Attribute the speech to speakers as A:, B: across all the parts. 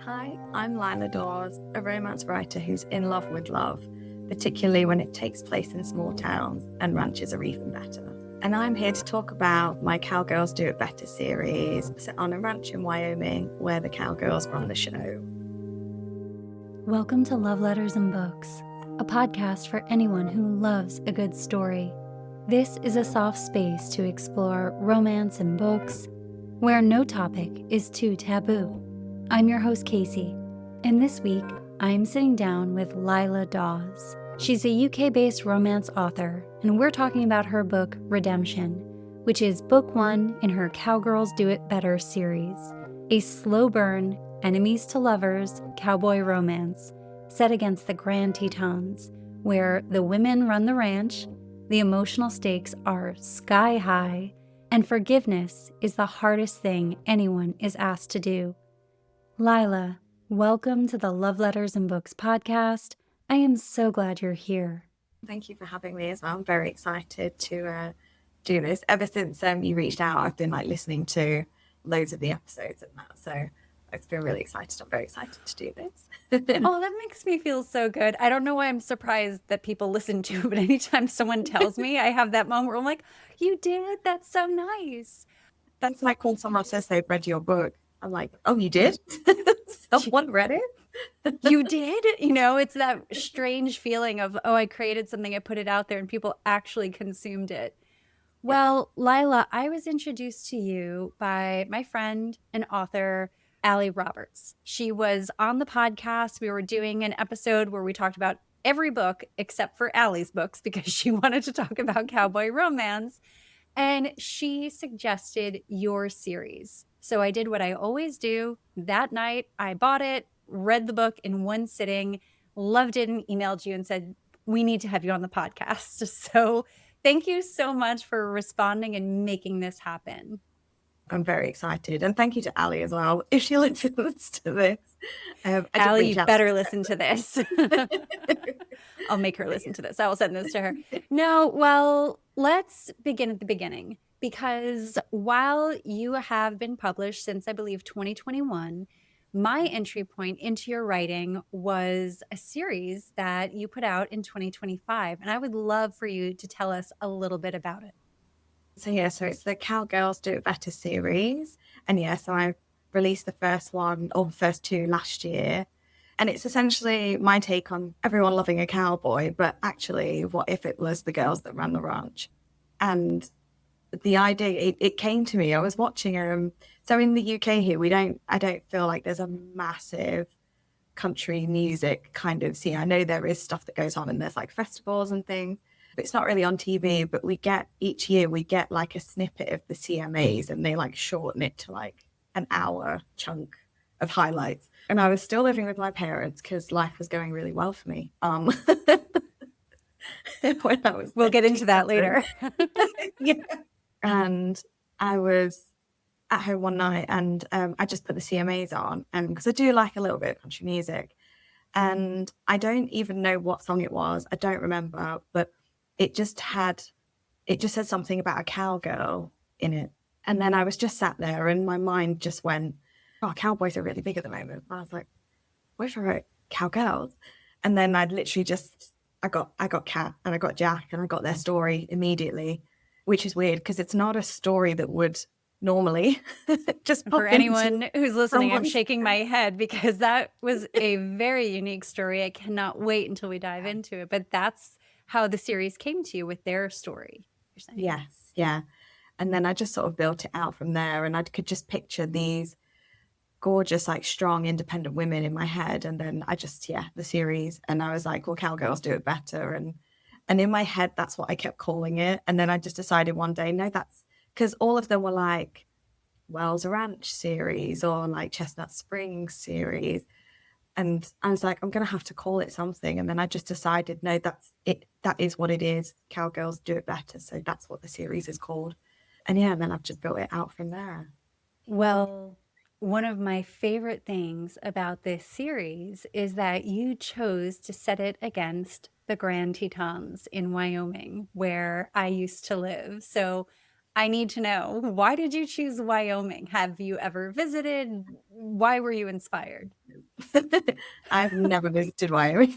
A: Hi, I'm Lila Dawes, a romance writer who's in love with love, particularly when it takes place in small towns, and ranches are even better. And I'm here to talk about my Cowgirls Do It Better series, set on a ranch in Wyoming where the cowgirls run the show.
B: Welcome to Love Letters and Books, a podcast for anyone who loves a good story. This is a soft space to explore romance and books, where no topic is too taboo. I'm your host, Casey, and this week I'm sitting down with Lila Dawes. She's a UK-based romance author, and we're talking about her book, Redemption, which is book 1 in her Cowgirls Do It Better series, a slow burn, enemies to lovers, cowboy romance set against the Grand Tetons, where the women run the ranch, the emotional stakes are sky high, and forgiveness is the hardest thing anyone is asked to do. Lila, welcome to the Love Letters and Books podcast. I am so glad you're here.
A: Thank you for having me as well. I'm very excited to do this. Ever since you reached out, I've been listening to loads of the episodes and that, so it's been really excited. I'm very excited to do this.
B: Oh, that makes me feel so good. I don't know why I'm surprised that people listen to, but anytime someone tells me, I have that moment where I'm like, you did? That's so nice.
A: That's like when someone says they've read your book. I'm like, oh, you did? Someone read it?
B: You did? You know, it's that strange feeling of, oh, I created something, I put it out there, and people actually consumed it. Well, Lila, I was introduced to you by my friend and author, Allie Roberts. She was on the podcast. We were doing an episode where we talked about every book except for Allie's books because she wanted to talk about cowboy romance. And she suggested your series. So I did what I always do. That night, I bought it, read the book in one sitting, loved it, and emailed you and said, we need to have you on the podcast. So thank you so much for responding and making this happen.
A: I'm very excited. And thank you to Allie as well, if she listens to this.
B: Allie, you better listen to this. I'll make her listen to this. I will send this to her. No, well, let's begin at the beginning. Because while you have been published since, I believe, 2021, my entry point into your writing was a series that you put out in 2025. And I would love for you to tell us a little bit about it.
A: So it's the Cowgirls Do It Better series. And so I released the first one, or the first two, last year. And it's essentially my take on everyone loving a cowboy, but actually, what if it was the girls that ran the ranch? And the idea, it came to me. I was watching so in the UK here, I don't feel like there's a massive country music kind of scene. I know there is stuff that goes on and there's festivals and things, but it's not really on TV. But each year we get a snippet of the CMAs, and they shorten it to an hour chunk of highlights. And I was still living with my parents because life was going really well for me.
B: We'll get into that later.
A: Yeah. And I was at home one night, and I just put the CMAs on, and because I do a little bit of country music, and I don't even know what song it was. I don't remember, but it just said something about a cowgirl in it. And then I was just sat there, and my mind just went, oh, cowboys are really big at the moment. And I was like, what if I wrote cowgirls? And then I'd literally I got Kat and I got Jack, and I got their story immediately, which is weird because it's not a story that would normally just pop
B: for anyone who's listening.
A: someone's...
B: I'm shaking my head because that was a very unique story. I cannot wait until we dive into it. But that's how the series came to you, with their story.
A: Yes, yeah. And then I just sort of built it out from there, and I could just picture these gorgeous, strong, independent women in my head. And then the series, and I was like, well, Cowgirls Do It Better. And in my head, that's what I kept calling it. And then I just decided one day, no, that's because all of them were Wells Ranch series or Chestnut Springs series. And I was like, I'm going to have to call it something. And then I just decided, no, that's it. That is what it is. Cowgirls Do It Better. So that's what the series is called. And then I've just built it out from there.
B: Well, one of my favorite things about this series is that you chose to set it against the Grand Tetons in Wyoming, where I used to live. So I need to know, why did you choose Wyoming? Have you ever visited? Why were you inspired?
A: I've never visited Wyoming.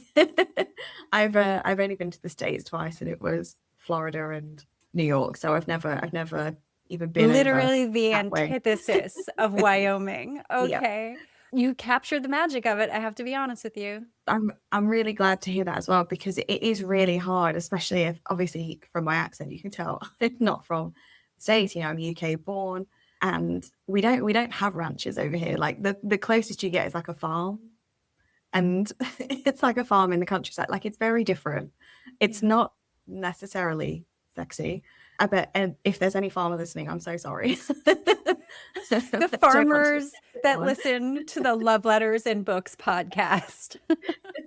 A: I've only been to the States twice, and it was Florida and New York. So I've never even been over
B: Literally the
A: that way.
B: antithesis of Wyoming.
A: Yeah.
B: Okay. You captured the magic of it, I have to be honest with you.
A: I'm really glad to hear that as well, because it is really hard, especially if, obviously, from my accent you can tell it's not from States. I'm UK born, and we don't have ranches over here. Like the closest you get is like a farm, and it's like a farm in the countryside. Like, it's very different. It's not necessarily sexy. I bet, and if there's any farmer listening, I'm so sorry.
B: The farmers that listen to the Love Letters and Books podcast.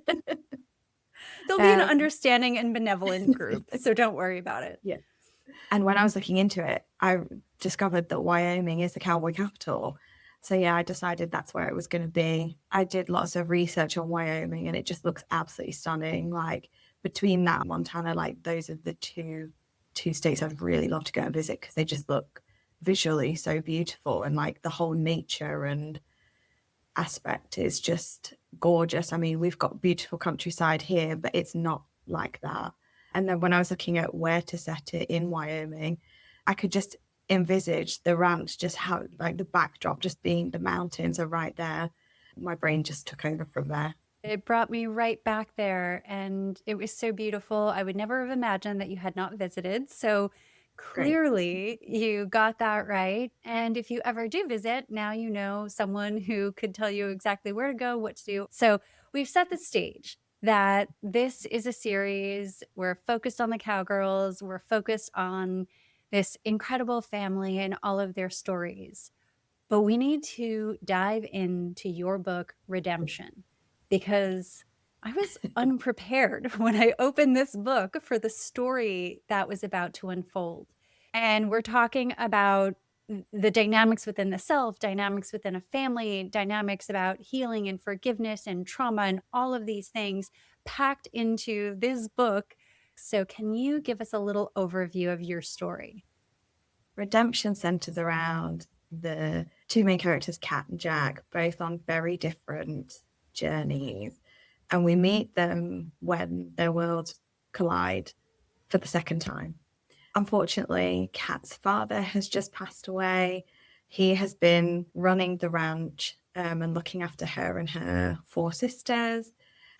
B: There'll be an understanding and benevolent group, so don't worry about it.
A: Yes. And when I was looking into it, I discovered that Wyoming is the cowboy capital. So yeah, I decided that's where it was going to be. I did lots of research on Wyoming, and it just looks absolutely stunning. Like, between that and Montana, like, those are the two states I'd really love to go and visit, because they just look visually so beautiful, and like the whole nature and aspect is just gorgeous. I mean, we've got beautiful countryside here, but it's not like that. And then when I was looking at where to set it in Wyoming, I could just envisage the ranch, just how, like, the backdrop just being the mountains are right there. My brain just took over from there.
B: It brought me right back there, and it was so beautiful. I would never have imagined that you had not visited. So clearly you got that right. And if you ever do visit, now you know someone who could tell you exactly where to go, what to do. So we've set the stage that this is a series. We're focused on the Cowgirls. We're focused on this incredible family and all of their stories. But we need to dive into your book, Redemption, because I was unprepared when I opened this book for the story that was about to unfold. And we're talking about the dynamics within the self, dynamics within a family, dynamics about healing and forgiveness and trauma and all of these things packed into this book. So can you give us a little overview of your story?
A: Redemption centers around the two main characters, Kat and Jack, both on very different journeys. And we meet them when their worlds collide for the second time. Unfortunately, Kat's father has just passed away. He has been running the ranch and looking after her and her 4 sisters.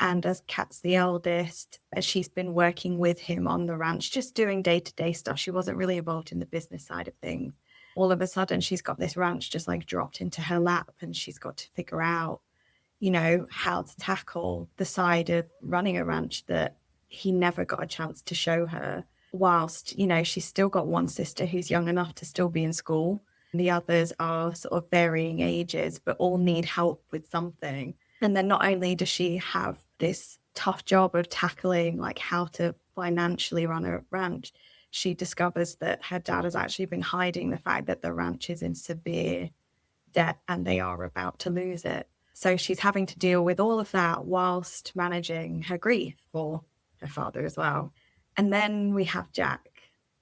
A: And as Kat's the eldest, she's been working with him on the ranch, just doing day-to-day stuff. She wasn't really involved in the business side of things. All of a sudden, she's got this ranch just like dropped into her lap, and she's got to figure out, how to tackle the side of running a ranch that he never got a chance to show her. Whilst, she's still got one sister who's young enough to still be in school. The others are sort of varying ages, but all need help with something. And then not only does she have this tough job of tackling like how to financially run a ranch, she discovers that her dad has actually been hiding the fact that the ranch is in severe debt and they are about to lose it. So she's having to deal with all of that whilst managing her grief for her father as well. And then we have Jack,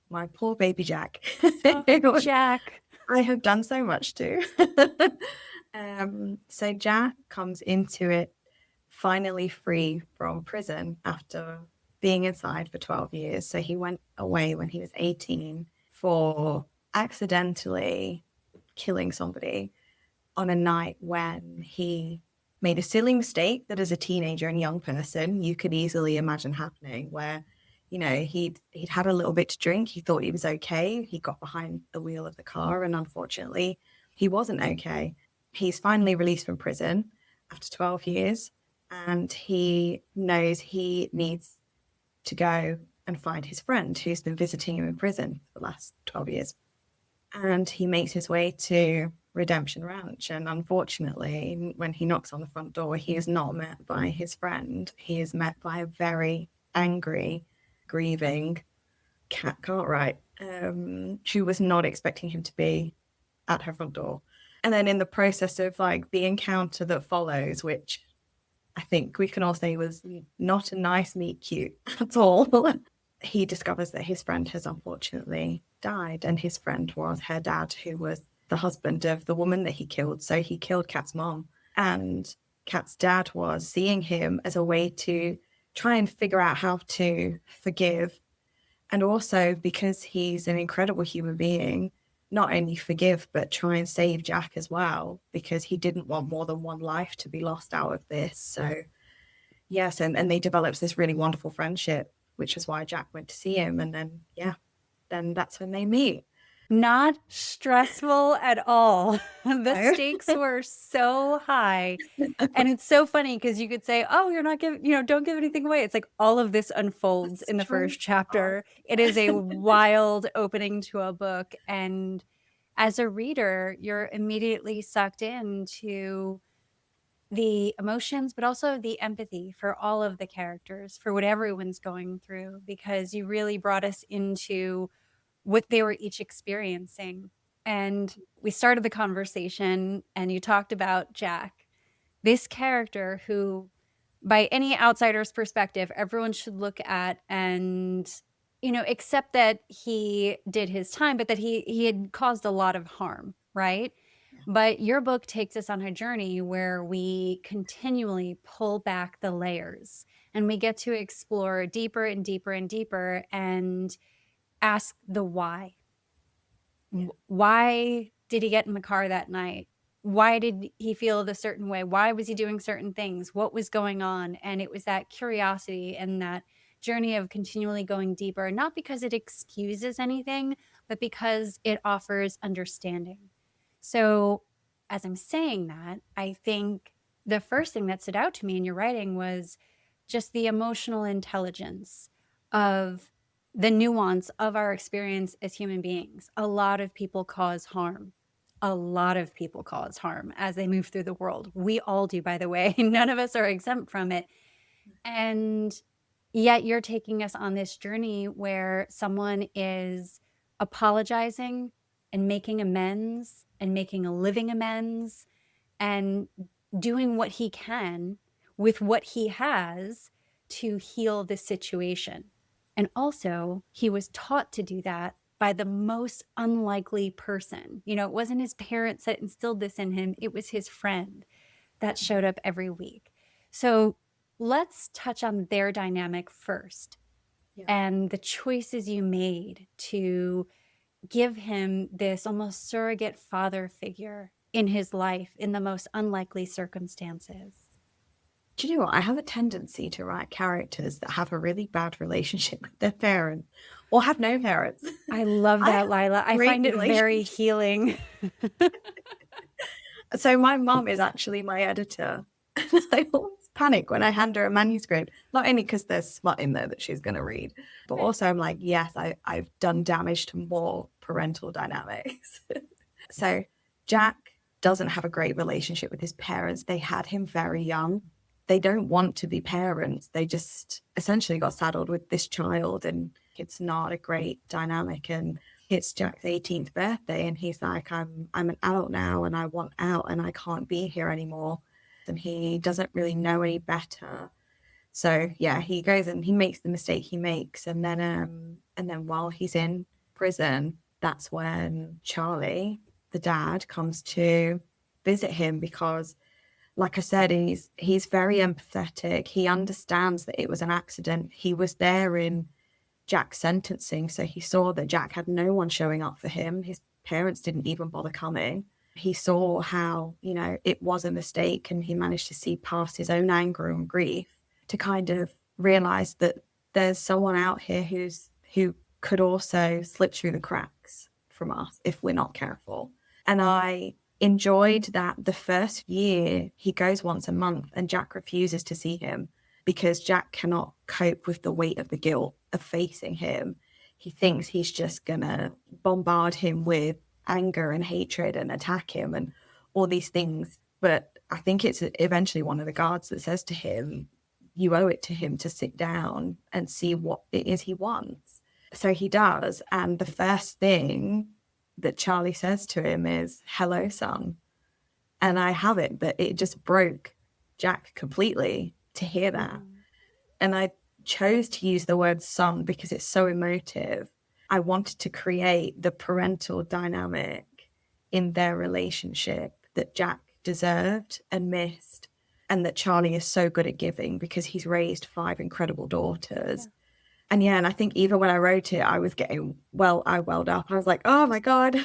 A: my poor baby Jack.
B: Oh, Jack.
A: I have done so much too. So Jack comes into it finally free from prison after being inside for 12 years. So he went away when he was 18 for accidentally killing somebody on a night when he made a silly mistake that as a teenager and young person you could easily imagine happening, where he'd had a little bit to drink. He thought he was okay. He got behind the wheel of the car, and unfortunately he wasn't okay. He's finally released from prison after 12 years, and he knows he needs to go and find his friend who's been visiting him in prison for the last 12 years. And he makes his way to Redemption Ranch, and unfortunately when he knocks on the front door, he is not met by his friend. He is met by a very angry, grieving Cat Cartwright, who was not expecting him to be at her front door. And then in the process of like the encounter that follows, which I think we can all say was not a nice meet cute at all, he discovers that his friend has unfortunately died, and his friend was her dad, who was the husband of the woman that he killed. So he killed Kat's mom, and Kat's dad was, seeing him as a way to try and figure out how to forgive. And also because he's an incredible human being, not only forgive, but try and save Jack as well, because he didn't want more than one life to be lost out of this. So, yes, and they developed this really wonderful friendship, which is why Jack went to see him. And then, then that's when they meet.
B: Not stressful at all. The stakes were so high. And it's so funny because you could say, oh, you're not giving, don't give anything away. It's like all of this unfolds in the first chapter. It is a wild opening to a book. And as a reader, you're immediately sucked into the emotions, but also the empathy for all of the characters, for what everyone's going through, because you really brought us into what they were each experiencing. And we started the conversation and you talked about Jack, this character who, by any outsider's perspective, everyone should look at and, accept that he did his time, but that he had caused a lot of harm, right? But your book takes us on a journey where we continually pull back the layers and we get to explore deeper and deeper and deeper and ask the why. Yeah. Why did he get in the car that night? Why did he feel the certain way? Why was he doing certain things? What was going on? And it was that curiosity and that journey of continually going deeper, not because it excuses anything, but because it offers understanding. So as I'm saying that, I think the first thing that stood out to me in your writing was just the emotional intelligence of the nuance of our experience as human beings. A lot of people cause harm. A lot of people cause harm as they move through the world. We all do, by the way. None of us are exempt from it. And yet you're taking us on this journey where someone is apologizing and making amends and making a living amends and doing what he can with what he has to heal the situation. And also, he was taught to do that by the most unlikely person. It wasn't his parents that instilled this in him. It was his friend that showed up every week. So let's touch on their dynamic first and the choices you made to give him this almost surrogate father figure in his life in the most unlikely circumstances.
A: Do you know what? I have a tendency to write characters that have a really bad relationship with their parents or have no parents.
B: I love that, Lila. I find it very healing.
A: So my mom is actually my editor. I always panic when I hand her a manuscript, not only because there's smut in there that she's going to read, but also I'm like, yes, I've done damage to more parental dynamics. So Jack doesn't have a great relationship with his parents. They had him very young. They don't want to be parents. They just essentially got saddled with this child, and it's not a great dynamic. And it's Jack's 18th birthday, and he's like, I'm an adult now, and I want out, and I can't be here anymore. And he doesn't really know any better. So yeah, he goes and he makes the mistake he makes, and then while he's in prison, that's when Charlie, the dad, comes to visit him because, like I said, he's very empathetic. He understands that it was an accident. He was there in Jack's sentencing, so he saw that Jack had no one showing up for him. His parents didn't even bother coming. He saw how, it was a mistake, and he managed to see past his own anger and grief to kind of realize that there's someone out here who could also slip through the cracks from us if we're not careful. And I enjoyed that the first year he goes once a month and Jack refuses to see him because Jack cannot cope with the weight of the guilt of facing him. He thinks he's just gonna bombard him with anger and hatred and attack him and all these things. But I think it's eventually one of the guards that says to him, you owe it to him to sit down and see what it is he wants. So he does. And the first thing that Charlie says to him is, hello, son. And I have it, but it just broke Jack completely to hear that. And I chose to use the word son because it's so emotive. I wanted to create the parental dynamic in their relationship that Jack deserved and missed. and that Charlie is so good at giving because he's raised 5 incredible daughters. And and I think even when I wrote it, I was getting, I welled up. I was like, oh my God.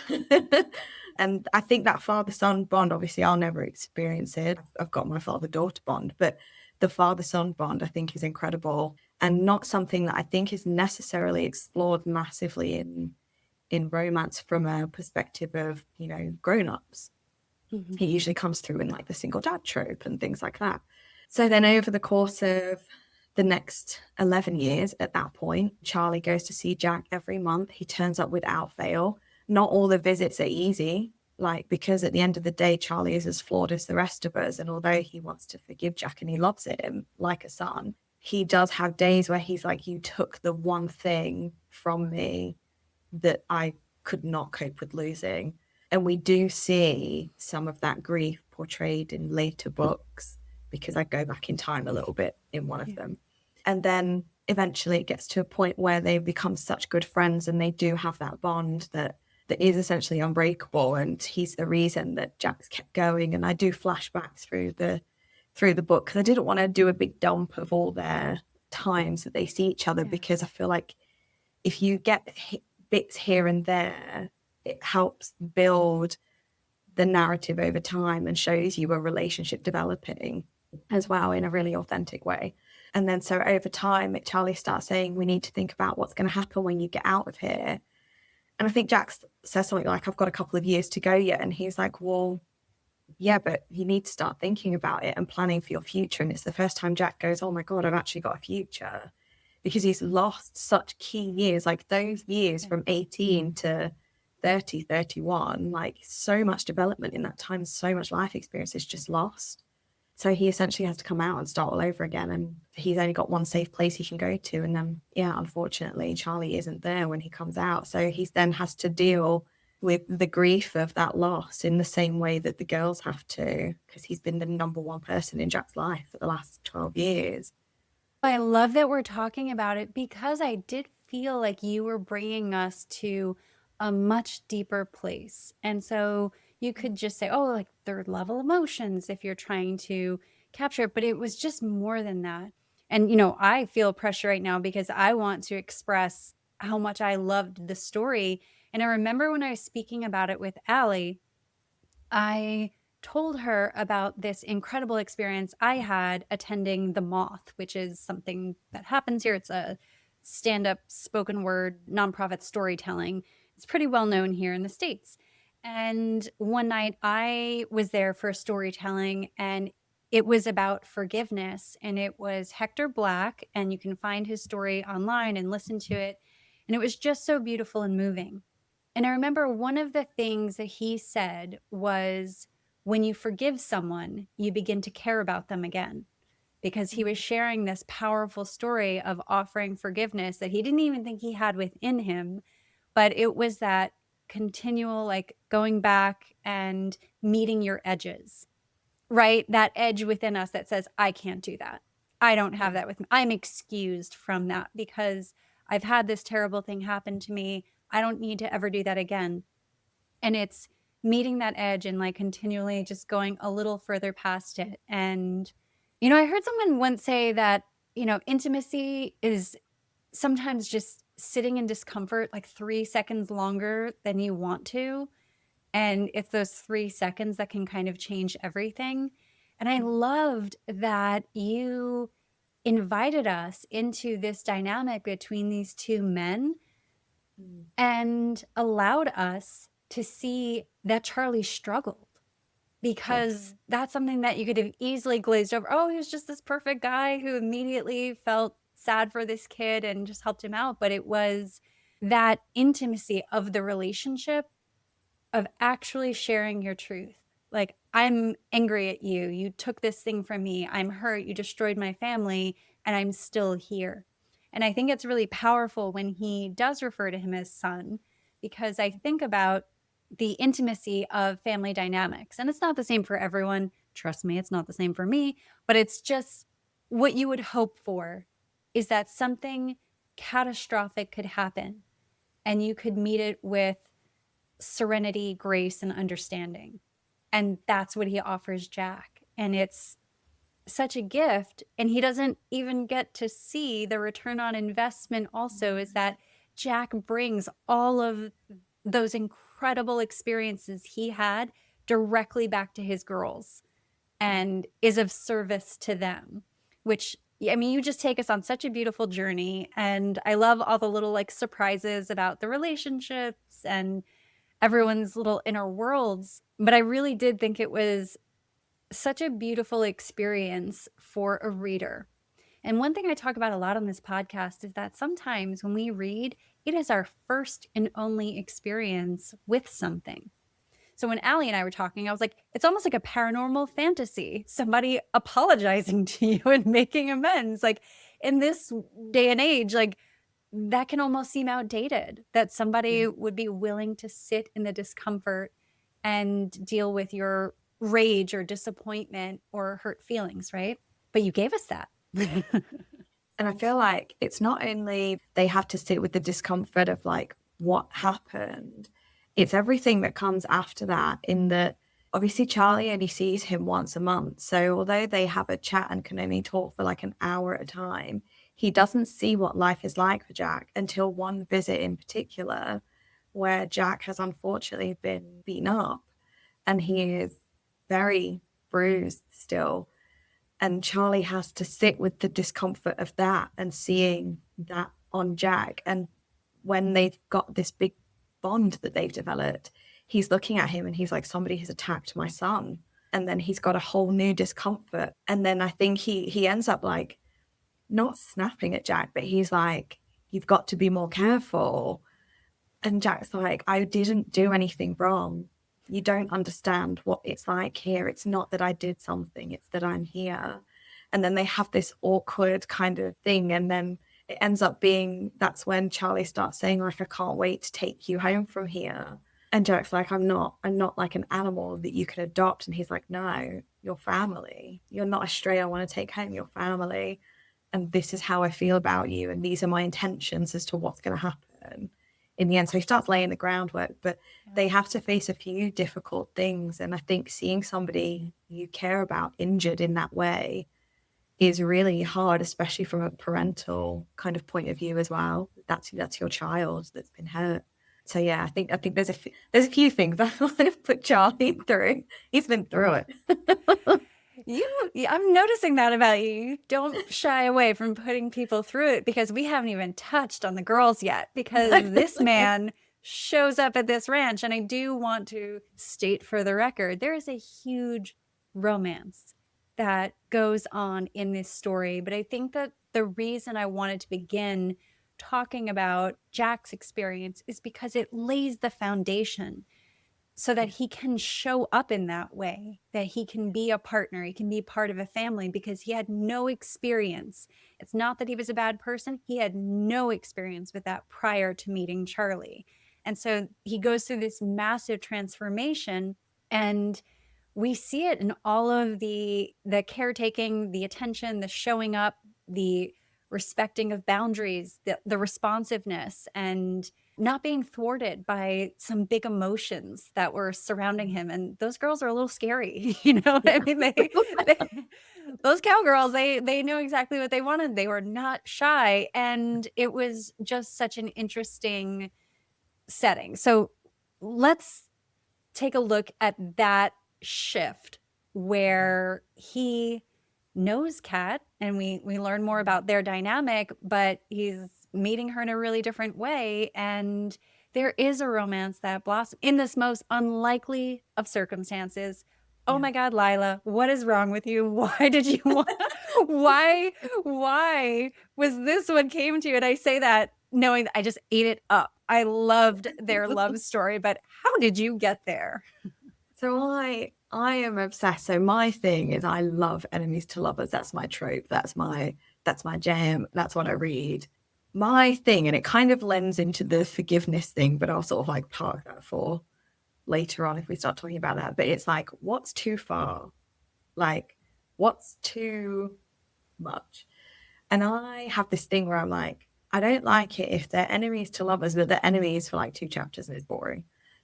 A: And I think that father-son bond, obviously I'll never experience it. I've got my father-daughter bond, but the father-son bond I think is incredible and not something that I think is necessarily explored massively in romance from a perspective of, grown-ups.
B: Mm-hmm.
A: It usually comes through in like the single dad trope and things like that. So then over the course of the next 11 years at that point, Charlie goes to see Jack every month. He turns up without fail. Not all the visits are easy, because at the end of the day, Charlie is as flawed as the rest of us. And although he wants to forgive Jack and he loves him like a son, he does have days where he's like, you took the one thing from me that I could not cope with losing. And we do see some of that grief portrayed in later books, because I go back in time a little bit in one of them. And then eventually it gets to a point where they become such good friends and they do have that bond that is essentially unbreakable. And he's the reason that Jack's kept going. And I do flashback through the book because I didn't want to do a big dump of all their times that they see each other, because I feel like if you get bits here and there, it helps build the narrative over time and shows you a relationship developing as well in a really authentic way. And then so over time, Charlie starts saying, we need to think about what's going to happen when you get out of here. And I think Jack says something like, I've got a couple of years to go yet. And he's like, well, yeah, but you need to start thinking about it and planning for your future. And it's the first time Jack goes, oh my God, I've actually got a future, because he's lost such key years, like those years from 18 to 30, 31, like so much development in that time, so much life experience is just lost. So he essentially has to come out and start all over again. And he's only got one safe place he can go to. And then, unfortunately, Charlie isn't there when he comes out. So he then has to deal with the grief of that loss in the same way that the girls have to, because he's been the number one person in Jack's life for the last 12 years.
B: I love that we're talking about it, because I did feel like you were bringing us to a much deeper place. And so you could just say, oh, like third level emotions if you're trying to capture it, but it was just more than that. And, I feel pressure right now because I want to express how much I loved the story. And I remember when I was speaking about it with Allie, I told her about this incredible experience I had attending The Moth, which is something that happens here. It's a stand-up spoken word nonprofit storytelling. It's pretty well known here in the States. And one night I was there for storytelling, and it was about forgiveness. And it was Hector Black, and you can find his story online and listen to it. And it was just so beautiful and moving. And I remember one of the things that he said was, when you forgive someone, you begin to care about them again. Because he was sharing this powerful story of offering forgiveness that he didn't even think he had within him. But it was that continual, like, going back and meeting your edges, right? That edge within us that says, I can't do that. I don't have that with me. I'm excused from that because I've had this terrible thing happen to me. I don't need to ever do that again. And it's meeting that edge and like continually just going a little further past it. And, I heard someone once say that, intimacy is sometimes just sitting in discomfort like 3 seconds longer than you want to. And it's those 3 seconds that can kind of change everything. And I loved that you invited us into this dynamic between these two men and allowed us to see that Charlie struggled, because that's something that you could have easily glazed over. Oh, he was just this perfect guy who immediately felt sad for this kid and just helped him out. But it was that intimacy of the relationship, of actually sharing your truth. Like, I'm angry at you. You took this thing from me. I'm hurt. You destroyed my family, and I'm still here. And I think it's really powerful when he does refer to him as son, because I think about the intimacy of family dynamics. And it's not the same for everyone. Trust me, it's not the same for me, but it's just what you would hope for, is that something catastrophic could happen and you could meet it with serenity, grace, and understanding. And that's what he offers Jack. And it's such a gift, and he doesn't even get to see the return on investment also, is that Jack brings all of those incredible experiences he had directly back to his girls and is of service to them, which, I mean, you just take us on such a beautiful journey. And I love all the little like surprises about the relationships and everyone's little inner worlds. But I really did think it was such a beautiful experience for a reader. And one thing I talk about a lot on this podcast is that sometimes when we read, it is our first and only experience with something. So when Allie and I were talking, I was like, it's almost like a paranormal fantasy, somebody apologizing to you and making amends. Like in this day and age, like that can almost seem outdated, that somebody would be willing to sit in the discomfort and deal with your rage or disappointment or hurt feelings, right? But you gave us that.
A: And I feel like it's not only they have to sit with the discomfort of like what happened, it's everything that comes after that, in that obviously Charlie only sees him once a month. So although they have a chat and can only talk for like an hour at a time, he doesn't see what life is like for Jack until one visit in particular, where Jack has unfortunately been beaten up and he is very bruised still. And Charlie has to sit with the discomfort of that and seeing that on Jack. And when they've got this big bond that they've developed, he's looking at him and he's like, somebody has attacked my son. And then he's got a whole new discomfort. And then I think he ends up like not snapping at Jack, but he's like, you've got to be more careful. And Jack's like, I didn't do anything wrong. You don't understand what it's like here. It's not that I did something, it's that I'm here. And then they have this awkward kind of thing. And then it ends up being, that's when Charlie starts saying, like, I can't wait to take you home from here. And Jack's like, I'm not like an animal that you can adopt. And he's like, no, you're family. You're not a stray I want to take home, you're family. And this is how I feel about you. And these are my intentions as to what's going to happen in the end. So he starts laying the groundwork, but they have to face a few difficult things. And I think seeing somebody you care about injured in that way is really hard, especially from a parental kind of point of view as well. That's your child that's been hurt. So yeah, I think there's a few things I want to put Charlie through. He's been through it.
B: I'm noticing that about you. You don't shy away from putting people through it, because we haven't even touched on the girls yet, because this man shows up at this ranch. And I do want to state for the record, there is a huge romance that goes on in this story. But I think that the reason I wanted to begin talking about Jack's experience is because it lays the foundation so that he can show up in that way, that he can be a partner, he can be part of a family, because he had no experience. It's not that he was a bad person. He had no experience with that prior to meeting Charlie. And so he goes through this massive transformation, and we see it in all of the caretaking, the attention, the showing up, the respecting of boundaries, the responsiveness, and not being thwarted by some big emotions that were surrounding him. And those girls are a little scary, you know what I mean? Those cowgirls, they knew exactly what they wanted. They were not shy. And it was just such an interesting setting. So let's take a look at that shift where he knows Kat, and we learn more about their dynamic, but he's meeting her in a really different way. And there is a romance that blossoms in this most unlikely of circumstances. Oh my God, Lila, what is wrong with you? Why did you want, why was this what came to you? And I say that knowing that I just ate it up. I loved their love story, but how did you get there?
A: So I am obsessed. So my thing is I love enemies to lovers. That's my trope. That's my jam. That's what I read. My thing, and it kind of lends into the forgiveness thing, but I'll sort of like park that for later on if we start talking about that. But it's like, what's too far? Like, what's too much? And I have this thing where I'm like, I don't like it if they're enemies to lovers, but they're enemies for like 2 chapters and it's boring,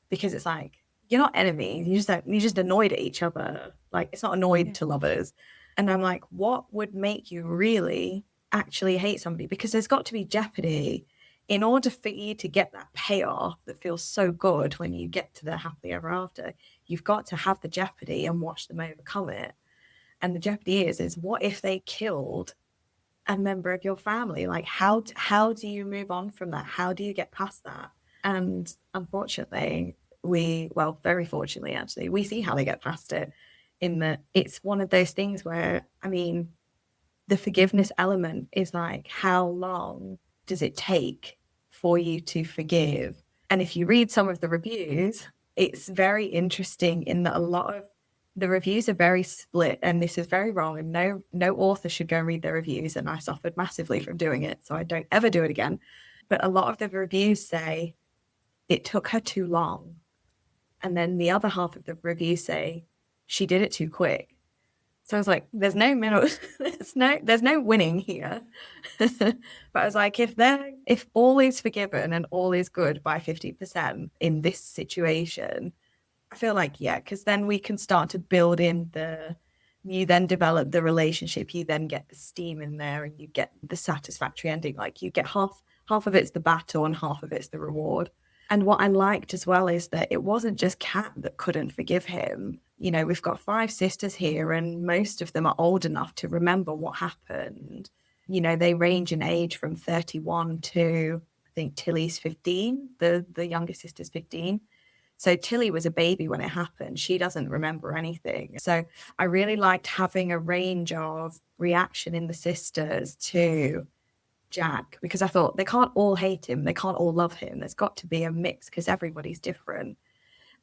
A: because it's like, you're not enemies. You just annoyed at each other. Like, it's not annoyed to lovers. And I'm like, what would make you really actually hate somebody? Because there's got to be jeopardy in order for you to get that payoff that feels so good when you get to the happily ever after. You've got to have the jeopardy and watch them overcome it. And the jeopardy is what if they killed a member of your family? Like, how do you move on from that? How do you get past that? And unfortunately, very fortunately, actually, we see how they get past it, in that it's one of those things where, I mean, the forgiveness element is like, how long does it take for you to forgive? And if you read some of the reviews, it's very interesting in that a lot of the reviews are very split, and this is very wrong, and no author should go and read their reviews, and I suffered massively from doing it, so I don't ever do it again. But a lot of the reviews say it took her too long, and then the other half of the reviews say she did it too quick. So I was like, there's no middle, there's no winning here. But I was like, if all is forgiven and all is good by 50% in this situation, I feel like, yeah, because then we can start to build in you then develop the relationship, you then get the steam in there, and you get the satisfactory ending. Like, you get half of it's the battle and half of it's the reward. And what I liked as well is that it wasn't just Kat that couldn't forgive him. You know, we've got 5 sisters here, and most of them are old enough to remember what happened. You know, they range in age from 31 to, I think, Tilly's 15. The youngest sister's 15. So Tilly was a baby when it happened. She doesn't remember anything. So I really liked having a range of reaction in the sisters to Jack, because I thought they can't all hate him, they can't all love him. There's got to be a mix because everybody's different.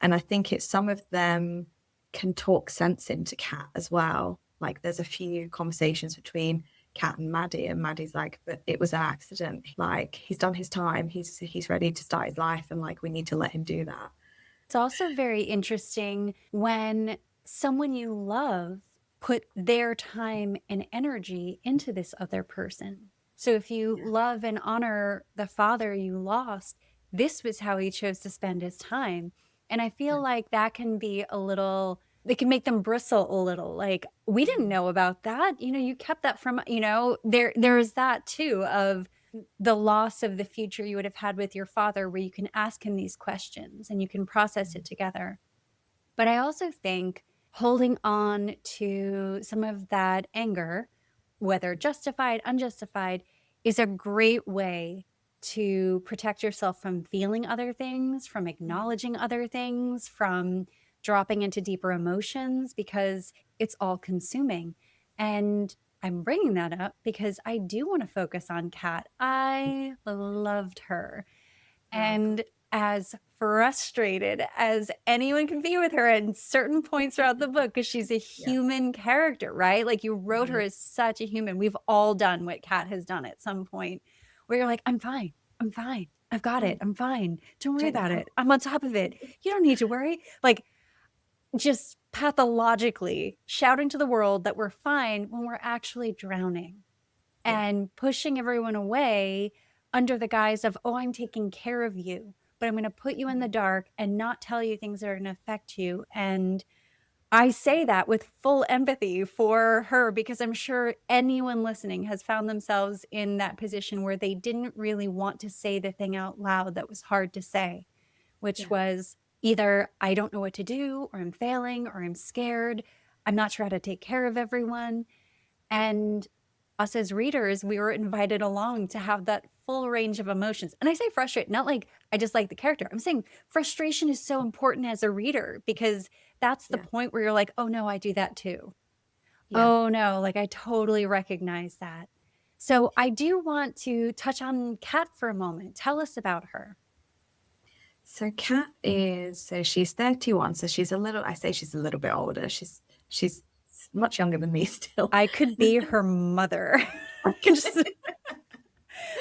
A: And I think it's some of them can talk sense into Kat as well. Like, there's a few conversations between Kat and Maddie, and Maddie's like, but it was an accident. Like, he's done his time. He's ready to start his life, and like, we need to let him do that.
B: It's also very interesting when someone you love put their time and energy into this other person. So if you love and honor the father you lost, this was how he chose to spend his time. And I feel like that can be they can make them bristle a little. Like, we didn't know about that. You know, you kept that from, there's that too, of the loss of the future you would have had with your father, where you can ask him these questions and you can process it together. But I also think holding on to some of that anger, whether justified, unjustified, is a great way to protect yourself from feeling other things, from acknowledging other things, from dropping into deeper emotions, because it's all consuming. And I'm bringing that up because I do want to focus on Kat. I loved her. And as frustrated as anyone can be with her at certain points throughout the book, because she's a human character, right? Like, you wrote her as such a human. We've all done what Kat has done at some point, where you're like, I'm fine. I've got it. I'm fine. Don't worry about it. I'm on top of it. You don't need to worry. Like, just pathologically shouting to the world that we're fine when we're actually drowning, and pushing everyone away under the guise of, oh, I'm taking care of you, but I'm going to put you in the dark and not tell you things that are going to affect you. And I say that with full empathy for her, because I'm sure anyone listening has found themselves in that position where they didn't really want to say the thing out loud that was hard to say, which was either, I don't know what to do, or I'm failing, or I'm scared. I'm not sure how to take care of everyone. And us as readers, we were invited along to have that full range of emotions. And I say frustrated, not like I just like the character. I'm saying frustration is so important as a reader, because that's the point where you're like, oh no, I do that too. Oh no, like, I totally recognize that. So I do want to touch on Kat for a moment. Tell us about her.
A: So Kat she's 31, so she's a little bit older. She's much younger than me still.
B: I could be her mother. I could just,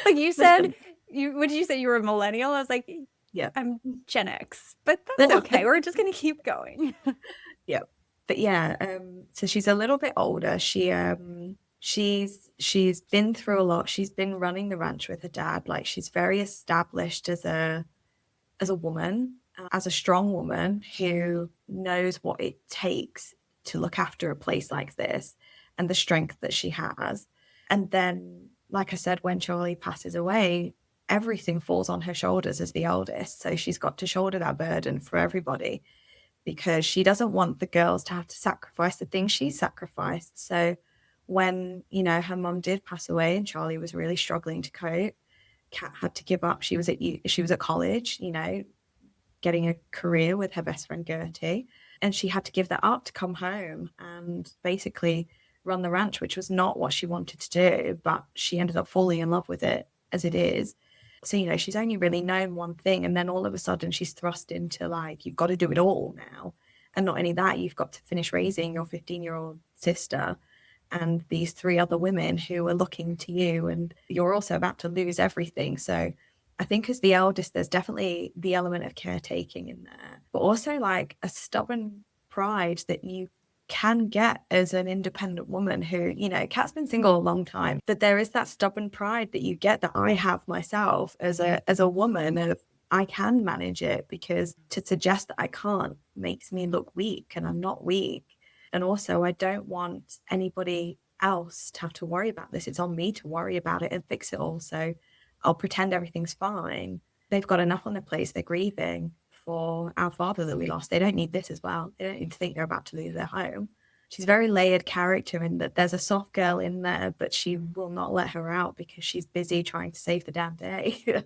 B: like you said, what did you say? You were a millennial? I was like, yeah, I'm Gen X, but that's okay. We're just going to keep going.
A: But so she's a little bit older. She's been through a lot. She's been running the ranch with her dad. Like, she's very established as a woman, as a strong woman who knows what it takes to look after a place like this. and the strength that she has. And then, like I said, when Charlie passes away, everything falls on her shoulders as the eldest. So she's got to shoulder that burden for everybody, because she doesn't want the girls to have to sacrifice the things she sacrificed. So when, her mum did pass away and Charlie was really struggling to cope, Kat had to give up. She was at college, getting a career with her best friend Gertie, and she had to give that up to come home and basically run the ranch, which was not what she wanted to do, but she ended up falling in love with it as it is. So, she's only really known one thing, and then all of a sudden she's thrust into like, you've got to do it all now. And not only that, you've got to finish raising your 15-year-old sister and these 3 other women who are looking to you, and you're also about to lose everything. So I think as the eldest, there's definitely the element of caretaking in there, but also like a stubborn pride that you can get as an independent woman who, Kat's been single a long time, but there is that stubborn pride that you get that I have myself as a woman of, I can manage it, because to suggest that I can't makes me look weak, and I'm not weak. And also, I don't want anybody else to have to worry about this. It's on me to worry about it and fix it all. So I'll pretend everything's fine. They've got enough on their plates. They're grieving for our father that we lost. They don't need this as well. They don't need to think they're about to lose their home. She's a very layered character in that there's a soft girl in there, but she will not let her out because she's busy trying to save the damn day.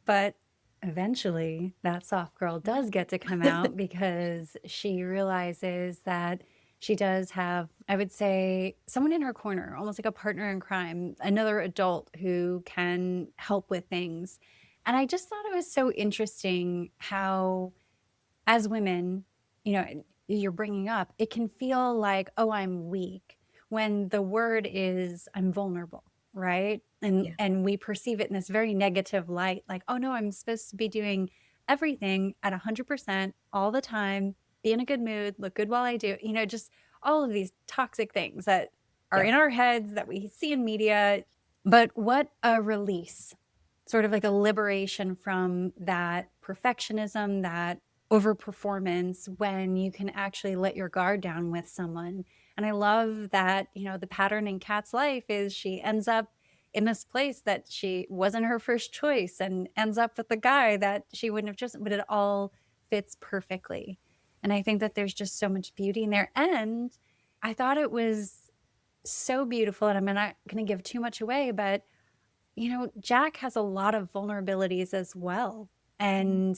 B: But eventually that soft girl does get to come out because she realizes that she does have, I would say, someone in her corner, almost like a partner in crime, another adult who can help with things. And I just thought it was so interesting how, as women, you're bringing up, it can feel like, oh, I'm weak, when the word is I'm vulnerable, right? And we perceive it in this very negative light, like, oh no, I'm supposed to be doing everything at 100% all the time, be in a good mood, look good while I do, just all of these toxic things that are in our heads that we see in media. But what a release, sort of like a liberation from that perfectionism, that overperformance, when you can actually let your guard down with someone. And I love that, the pattern in Kat's life is she ends up in this place that she wasn't her first choice and ends up with the guy that she wouldn't have chosen, but it all fits perfectly. And I think that there's just so much beauty in there. And I thought it was so beautiful, and I'm not going to give too much away, but Jack has a lot of vulnerabilities as well. And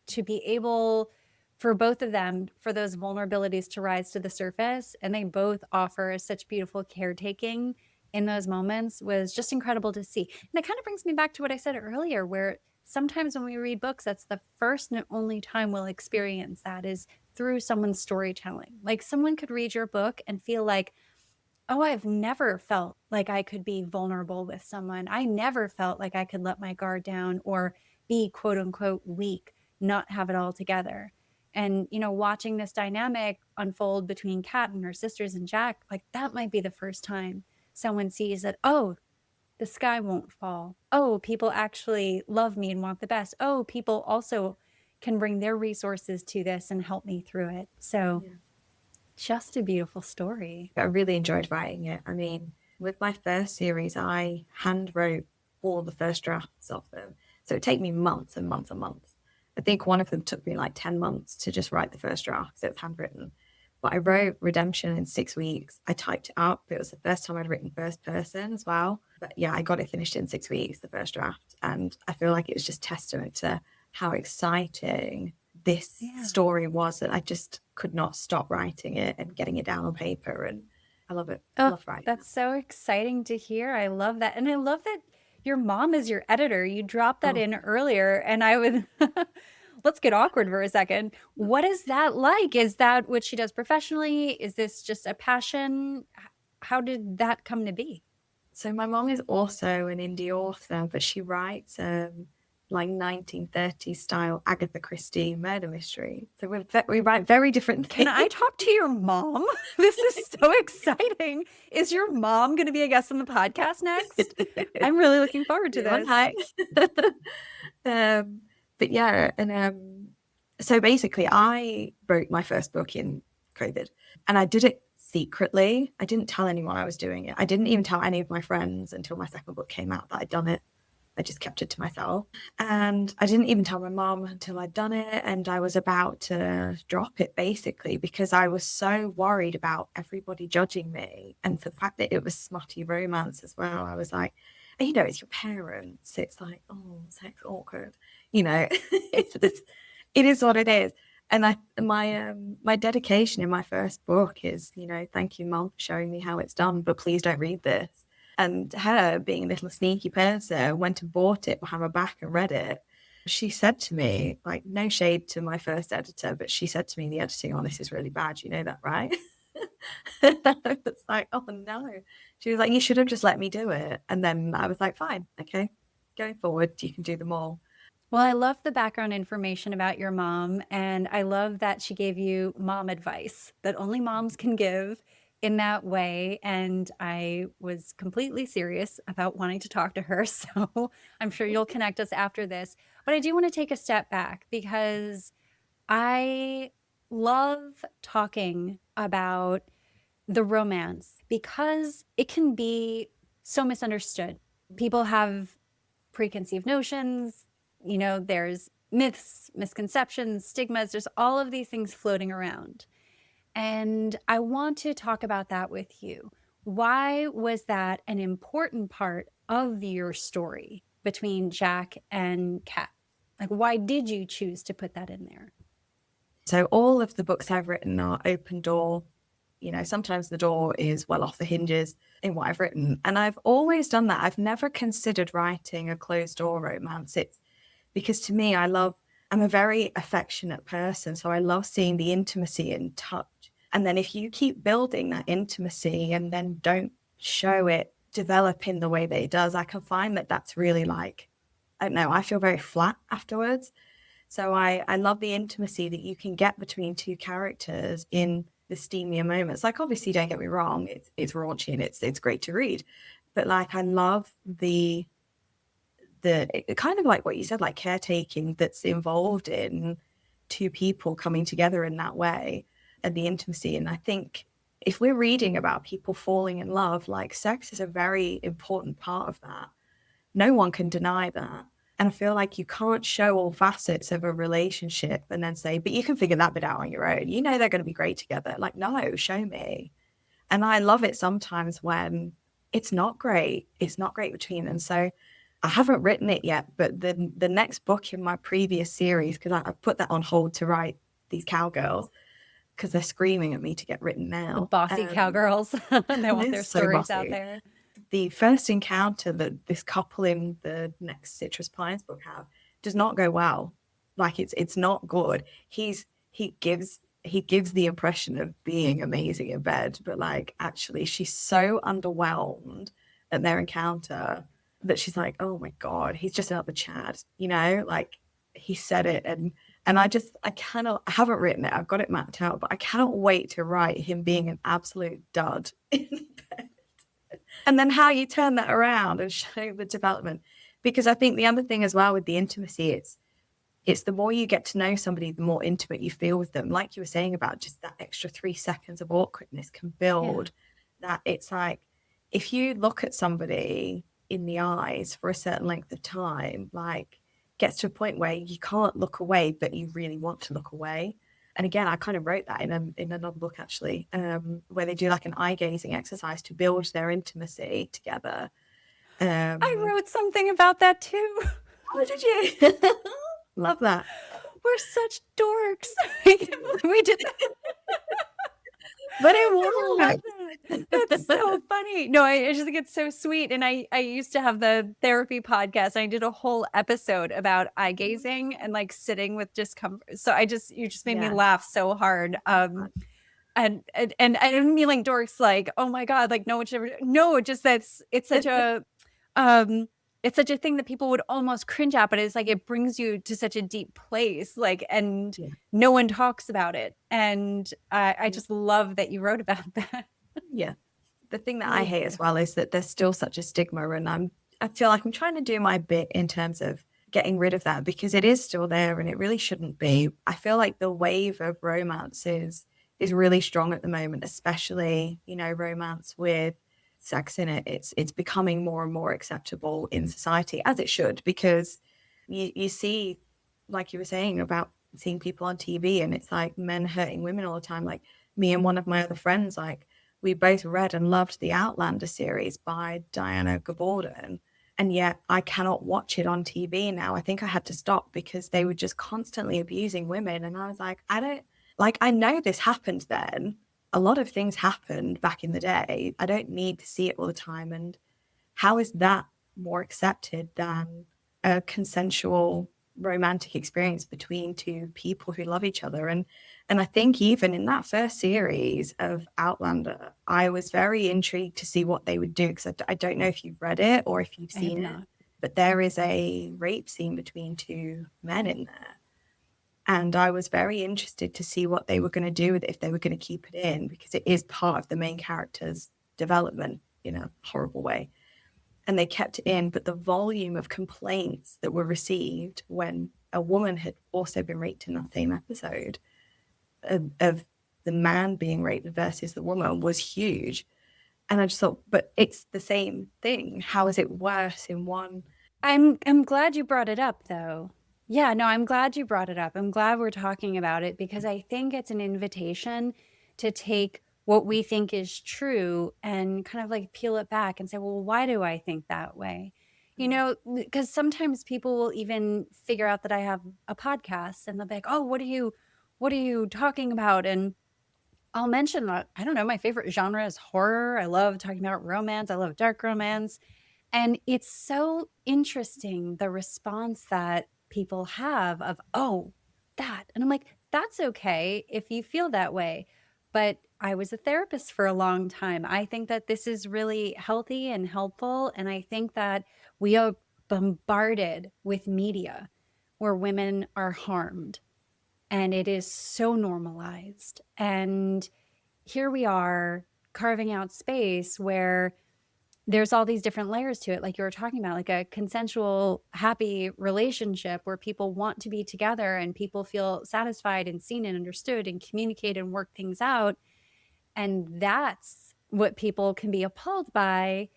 B: to be able for both of them, for those vulnerabilities to rise to the surface, and they both offer such beautiful caretaking in those moments, was just incredible to see. And it kind of brings me back to what I said earlier, where sometimes when we read books, that's the first and only time we'll experience that, is through someone's storytelling. Like, someone could read your book and feel like, oh, I've never felt like I could be vulnerable with someone. I never felt like I could let my guard down or be quote unquote weak, not have it all together. And, watching this dynamic unfold between Kat and her sisters and Jack, like, that might be the first time someone sees that, oh, the sky won't fall. Oh, people actually love me and want the best. Oh, people also can bring their resources to this and help me through it. So just a beautiful story.
A: I really enjoyed writing it. I mean, with my first series, I hand wrote all the first drafts of them. So it took me months and months and months. I think one of them took me like 10 months to just write the first draft, because it was handwritten. But I wrote Redemption in 6 weeks. I typed it up. It was the first time I'd written first person as well. But yeah, I got it finished in 6 weeks, the first draft. And I feel like it was just testament to how exciting this story was, that I just could not stop writing it and getting it down on paper. And I love it. I love writing.
B: That's so exciting to hear. I love that. And I love that your mom is your editor. You dropped that in earlier, and I would let's get awkward for a second. What is that like? Is that what she does professionally? Is this just a passion? How did that come to be?
A: So my mom is also an indie author, but she writes like 1930s style Agatha Christie murder mystery. So we write very different things.
B: Can I talk to your mom? This is so exciting. Is your mom going to be a guest on the podcast next? I'm really looking forward to this.
A: Hi. But yeah, and so basically I wrote my first book in COVID, and I did it secretly. I didn't tell anyone I was doing it. I didn't even tell any of my friends until my second book came out that I'd done it. I just kept it to myself. And I didn't even tell my mom until I'd done it. And I was about to drop it basically because I was so worried about everybody judging me. And for the fact that it was smutty romance as well, I was like, you know, it's your parents. It's like, oh, sex awkward. You know, it is what it is. And my dedication in my first book is, you know, thank you, Mom, for showing me how it's done, but please don't read this. And her, being a little sneaky person, went and bought it behind my back and read it. She said to me, like, no shade to my first editor, but she said to me, the editing on this is really bad. You know that, right? I was like, oh, no. She was like, you should have just let me do it. And then I was like, fine, okay, going forward, you can do them all.
B: Well, I love the background information about your mom, and I love that she gave you mom advice that only moms can give in that way. And I was completely serious about wanting to talk to her. So I'm sure you'll connect us after this. But I do want to take a step back because I love talking about the romance because it can be so misunderstood. People have preconceived notions, you know, there's myths, misconceptions, stigmas, there's all of these things floating around. And I want to talk about that with you. Why was that an important part of your story between Jack and Kat? Like, why did you choose to put that in there?
A: So all of the books I've written are open door. You know, sometimes the door is well off the hinges in what I've written. And I've always done that. I've never considered writing a closed door romance. It's because to me, I'm a very affectionate person. So I love seeing the intimacy and touch. And then if you keep building that intimacy and then don't show it develop in the way that it does, I can find that that's really like, I don't know, I feel very flat afterwards. So I love the intimacy that you can get between two characters in the steamier moments. Like, obviously, don't get me wrong, it's raunchy and it's great to read. But like, I love the kind of like what you said, like caretaking that's involved in two people coming together in that way and the intimacy. And I think if we're reading about people falling in love, like sex is a very important part of that. No one can deny that. And I feel like you can't show all facets of a relationship and then say, but you can figure that bit out on your own. You know, they're going to be great together. Like, no, show me. And I love it sometimes when it's not great. It's not great between them. So I haven't written it yet, but the next book in my previous series, because I've put that on hold to write these Cowgirls, because they're screaming at me to get written now.
B: The bossy cowgirls. They want their stories out there.
A: The first encounter that this couple in the next Citrus Pines book have does not go well. Like, it's not good. He gives the impression of being amazing in bed, but like actually she's so underwhelmed at their encounter that she's like, oh my God, he's just another Chad, you know, like he said it. And I haven't written it. I've got it mapped out, but I cannot wait to write him being an absolute dud in bed. And then how you turn that around and show the development. Because I think the other thing as well with the intimacy, it's the more you get to know somebody, the more intimate you feel with them. Like you were saying about just that extra 3 seconds of awkwardness can build that. It's like, if you look at somebody in the eyes for a certain length of time, like gets to a point where you can't look away, but you really want to look away. And again, I kind of wrote that in another book, actually, where they do like an eye gazing exercise to build their intimacy together.
B: I wrote something about that too.
A: Oh, did you? Love that.
B: We're such dorks. We did that.
A: But it was.
B: That's so funny. No, I just think it's so sweet. And I used to have the therapy podcast. And I did a whole episode about eye gazing and like sitting with discomfort. So you just made me laugh so hard. And I didn't mean like dorks, like, oh my God, like no, just it's such a it's such a thing that people would almost cringe at, but it's like it brings you to such a deep place, like, and no one talks about it. And I just love that you wrote about that.
A: Yeah. The thing that I hate as well is that there's still such a stigma, and I feel like I'm trying to do my bit in terms of getting rid of that, because it is still there and it really shouldn't be. I feel like the wave of romance is is really strong at the moment, especially, you know, romance with sex in it. It's becoming more and more acceptable in society, as it should, because you see, like you were saying about seeing people on TV, and it's like men hurting women all the time. Like me and one of my other friends, like we both read and loved the Outlander series by Diana Gabaldon, and yet I cannot watch it on TV now. I think I had to stop because they were just constantly abusing women, and I was like, I don't like, I know this happened then. A lot of things happened back in the day. I don't need to see it all the time. And how is that more accepted than a consensual romantic experience between two people who love each other? And I think even in that first series of Outlander, I was very intrigued to see what they would do, because I don't know if you've read it or if you've seen it, but there is a rape scene between two men in there. And I was very interested to see what they were going to do with it, if they were going to keep it in, because it is part of the main character's development in a horrible way. And they kept it in, but the volume of complaints that were received when a woman had also been raped in that same episode of the man being raped versus the woman was huge. And I just thought, but it's the same thing. How is it worse in one?
B: I'm glad you brought it up, though. Yeah, no, I'm glad you brought it up. I'm glad we're talking about it, because I think it's an invitation to take what we think is true and kind of like peel it back and say, well, why do I think that way? You know, because sometimes people will even figure out that I have a podcast and they'll be like, oh, what are you talking about? And I'll mention that, I don't know, my favorite genre is horror. I love talking about romance. I love dark romance. And it's so interesting, the response that people have of, oh, that. And I'm like, that's okay if you feel that way. But I was a therapist for a long time. I think that this is really healthy and helpful. And I think that we are bombarded with media where women are harmed. And it is so normalized. And here we are carving out space where there's all these different layers to it, like you were talking about, like a consensual, happy relationship where people want to be together and people feel satisfied and seen and understood and communicate and work things out. And that's what people can be appalled by.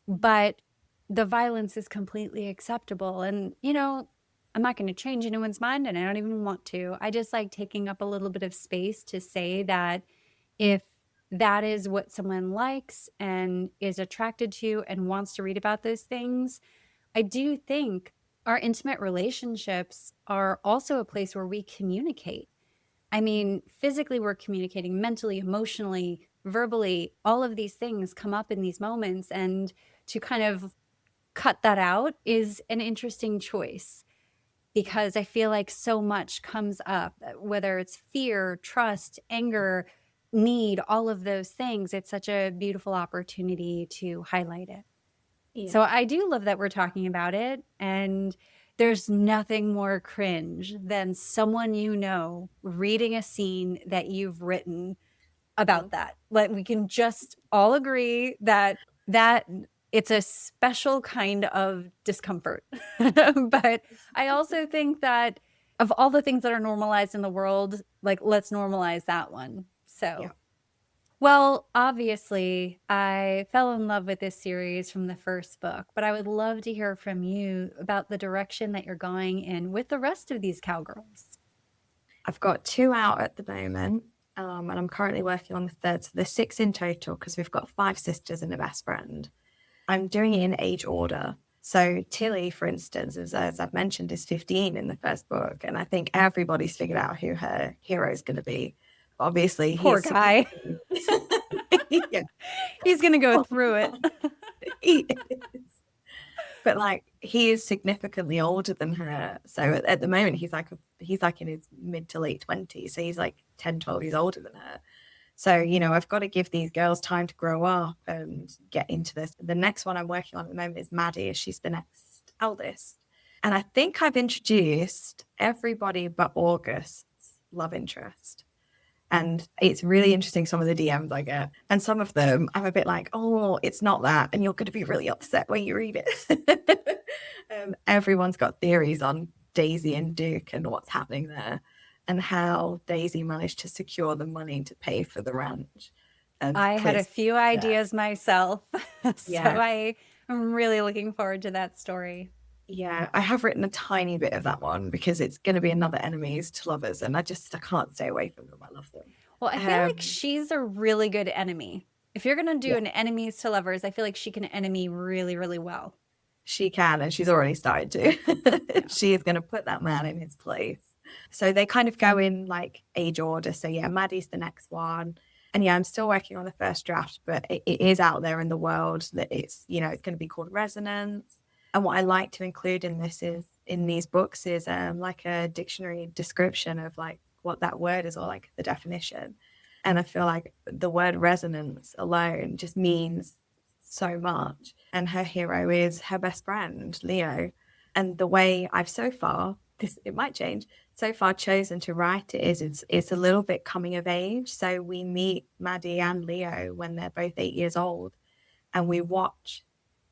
B: But the violence is completely acceptable. And, you know, I'm not going to change anyone's mind, and I don't even want to. I just like taking up a little bit of space to say that if that is what someone likes and is attracted to and wants to read about those things, I do think our intimate relationships are also a place where we communicate. I mean, physically, we're communicating, mentally, emotionally, verbally, all of these things come up in these moments. And to kind of cut that out is an interesting choice, because I feel like so much comes up, whether it's fear, trust, anger, need, all of those things. It's such a beautiful opportunity to highlight it. Yeah. So I do love that we're talking about it. And there's nothing more cringe than someone you know reading a scene that you've written about that. Like, we can just all agree that it's a special kind of discomfort. But I also think that of all the things that are normalized in the world, like, let's normalize that one. So, yeah. Well, obviously, I fell in love with this series from the first book, but I would love to hear from you about the direction that you're going in with the rest of these Cowgirls.
A: I've got 2 out at the moment, and I'm currently working on the third. So there's 6 in total, because we've got 5 sisters and a best friend. I'm doing it in age order. So Tilly, for instance, as I've mentioned, is 15 in the first book, and I think everybody's figured out who her hero is going to be. Obviously,
B: poor guy. Yeah. He's going to go through it.
A: He is. But like, he is significantly older than her. So at the moment, he's like in his mid to late 20s. So he's like 10, 12 years older than her. So, you know, I've got to give these girls time to grow up and get into this. The next one I'm working on at the moment is Maddie. She's the next eldest. And I think I've introduced everybody but August's love interest. And it's really interesting, some of the DMs I get. And some of them, I'm a bit like, oh, it's not that. And you're going to be really upset when you read it. Everyone's got theories on Daisy and Duke and what's happening there. and how Daisy managed to secure the money to pay for the ranch. And
B: I had a few ideas myself, so
A: Yeah.
B: I am really looking forward to that story.
A: Yeah, I have written a tiny bit of that one because it's going to be another enemies to lovers, and I can't stay away from them. I love them.
B: Well, I feel like she's a really good enemy. If you're going to do an enemies to lovers, I feel like she can enemy really, really well.
A: She can, and she's already started to. She is going to put that man in his place. So they kind of go in like age order. So yeah, Maddie's the next one. And yeah, I'm still working on the first draft, but it is out there in the world that it's, it's going to be called Resonance. And what I like to include in these books is like a dictionary description of like what that word is, or like the definition. And I feel like the word resonance alone just means so much. And her hero is her best friend, Leo. And the way I've it might change, so far chosen to write it is it's a little bit coming of age. So we meet Maddie and Leo when they're both 8 years old, and we watch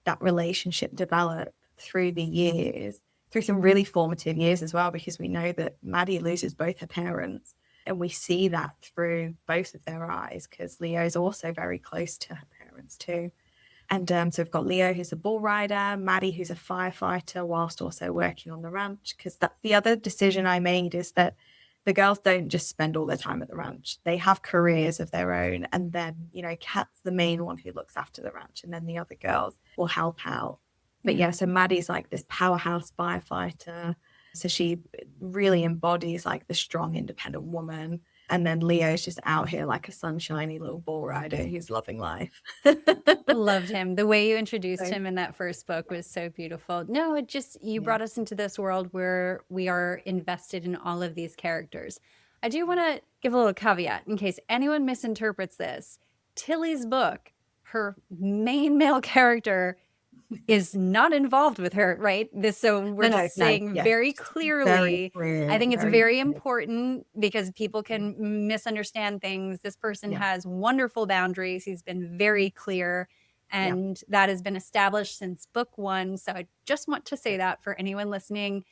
A: that relationship develop through the years, through some really formative years as well, because we know that Maddie loses both her parents. And we see that through both of their eyes, because Leo's also very close to her parents too. And so we've got Leo, who's a bull rider, Maddie, who's a firefighter, whilst also working on the ranch. Because that's the other decision I made, is that the girls don't just spend all their time at the ranch. They have careers of their own. And then, Kat's the main one who looks after the ranch, and then the other girls will help out. But yeah, so Maddie's like this powerhouse firefighter. So she really embodies like the strong, independent woman. And then Leo's just out here like a sunshiny little bull rider who's loving life.
B: Loved him. The way you introduced him in that first book was so beautiful. No, you brought us into this world where we are invested in all of these characters. I do want to give a little caveat in case anyone misinterprets this. Tilly's book, her main male character is not involved with her, right? We're saying very clearly, I think it's very important because people can misunderstand things. This person has wonderful boundaries. He's been very clear, and that has been established since book 1. So I just want to say that for anyone listening,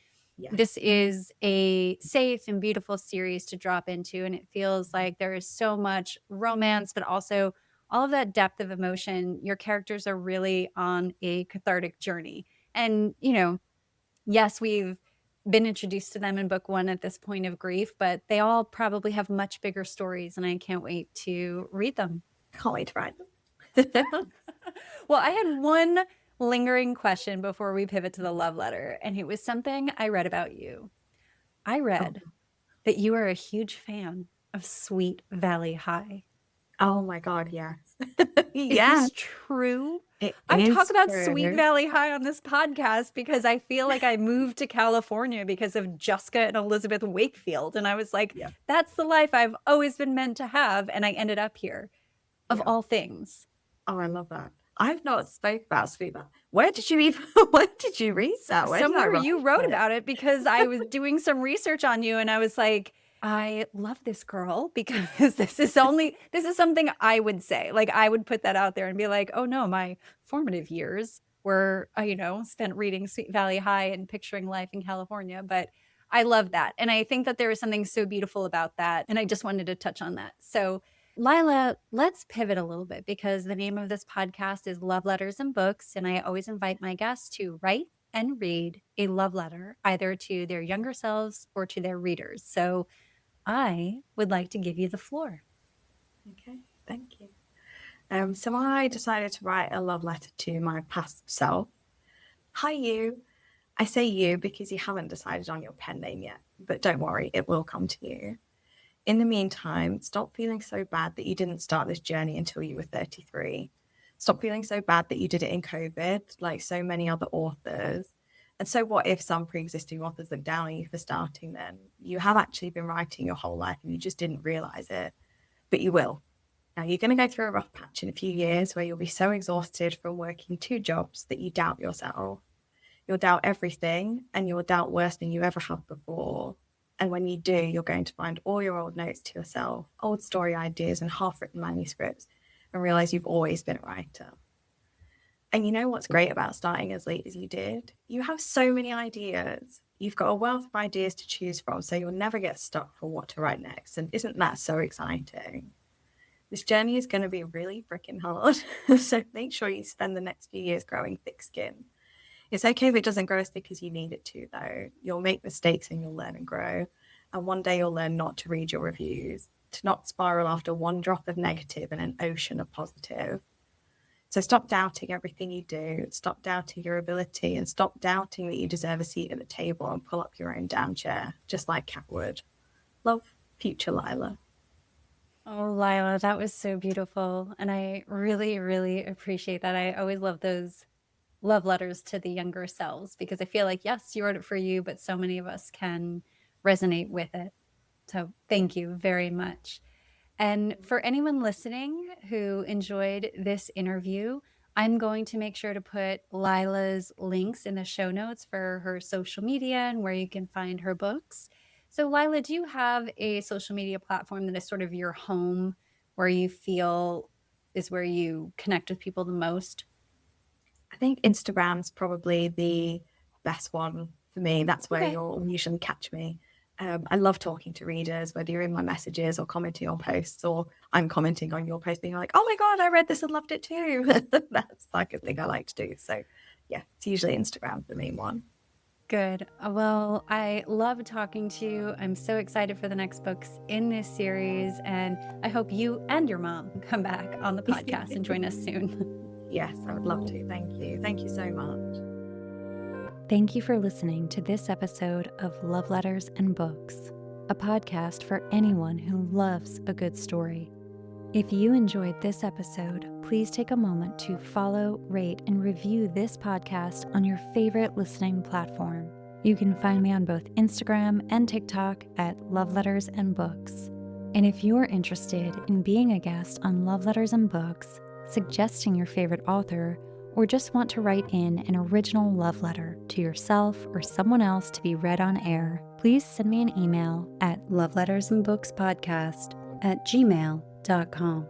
B: this is a safe and beautiful series to drop into, and it feels like there is so much romance, but also all of that depth of emotion. Your characters are really on a cathartic journey. And, yes, we've been introduced to them in book 1 at this point of grief, but they all probably have much bigger stories, and I can't wait to read them.
A: Can't wait to write them.
B: Well, I had one lingering question before we pivot to the love letter, and it was something I read about you. I read that you are a huge fan of Sweet Valley High.
A: Oh my God, yes.
B: Is this true? I talk about Sweet Valley High on this podcast because I feel like I moved to California because of Jessica and Elizabeth Wakefield. And I was like, that's the life I've always been meant to have. And I ended up here, of all things.
A: Oh, I love that. I've not spoke about Sweet Valley. Where did you read that?
B: Somewhere you wrote about it, because I was doing some research on you and I was like, I love this girl because this is something I would say. Like, I would put that out there and be like, oh no, my formative years were, spent reading Sweet Valley High and picturing life in California. But I love that. And I think that there is something so beautiful about that. And I just wanted to touch on that. So Lila, let's pivot a little bit, because the name of this podcast is Love Letters and Books. And I always invite my guests to write and read a love letter, either to their younger selves or to their readers. So I would like to give you the floor.
A: Okay, thank you. So I decided to write a love letter to my past self. Hi, you. I say you because you haven't decided on your pen name yet, but don't worry, it will come to you. In the meantime, stop feeling so bad that you didn't start this journey until you were 33. Stop feeling so bad that you did it in COVID, like so many other authors. And so what if some pre-existing authors look down on you for starting then? You have actually been writing your whole life and you just didn't realize it, but you will. Now you're going to go through a rough patch in a few years where you'll be so exhausted from working 2 jobs that you doubt yourself. You'll doubt everything, and you'll doubt worse than you ever have before. And when you do, you're going to find all your old notes to yourself, old story ideas and half-written manuscripts, and realize you've always been a writer. And you know what's great about starting as late as you did? You have so many ideas. You've got a wealth of ideas to choose from, so you'll never get stuck for what to write next. And isn't that so exciting? This journey is going to be really freaking hard. So make sure you spend the next few years growing thick skin. It's okay if it doesn't grow as thick as you need it to, though. You'll make mistakes and you'll learn and grow. And one day you'll learn not to read your reviews, to not spiral after one drop of negative in an ocean of positive. So stop doubting everything you do, stop doubting your ability, and stop doubting that you deserve a seat at the table and pull up your own damn chair, just like Cat would. Love, future Lila.
B: Oh, Lila, that was so beautiful. And I really, really appreciate that. I always love those love letters to the younger selves, because I feel like, yes, you wrote it for you, but so many of us can resonate with it. So thank you very much. And for anyone listening who enjoyed this interview, I'm going to make sure to put Lila's links in the show notes for her social media and where you can find her books. So Lila, do you have a social media platform that is sort of your home, where you feel is where you connect with people the most?
A: I think Instagram's probably the best one for me. That's where you'll usually catch me. I love talking to readers, whether you're in my messages or commenting on posts, or I'm commenting on your post being like, oh my God, I read this and loved it too. That's like a thing I like to do. So yeah, it's usually Instagram the main one.
B: Good. Well, I love talking to you. I'm so excited for the next books in this series, and I hope you and your mom come back on the podcast and join us soon.
A: Yes, I would love to. Thank you. Thank you so much.
B: Thank you for listening to this episode of Love Letters and Books, a podcast for anyone who loves a good story. If you enjoyed this episode, please take a moment to follow, rate, and review this podcast on your favorite listening platform. You can find me on both Instagram and TikTok at Love Letters and Books. And if you're interested in being a guest on Love Letters and Books, suggesting your favorite author, or just want to write in an original love letter to yourself or someone else to be read on air, please send me an email at lovelettersandbookspodcast@gmail.com.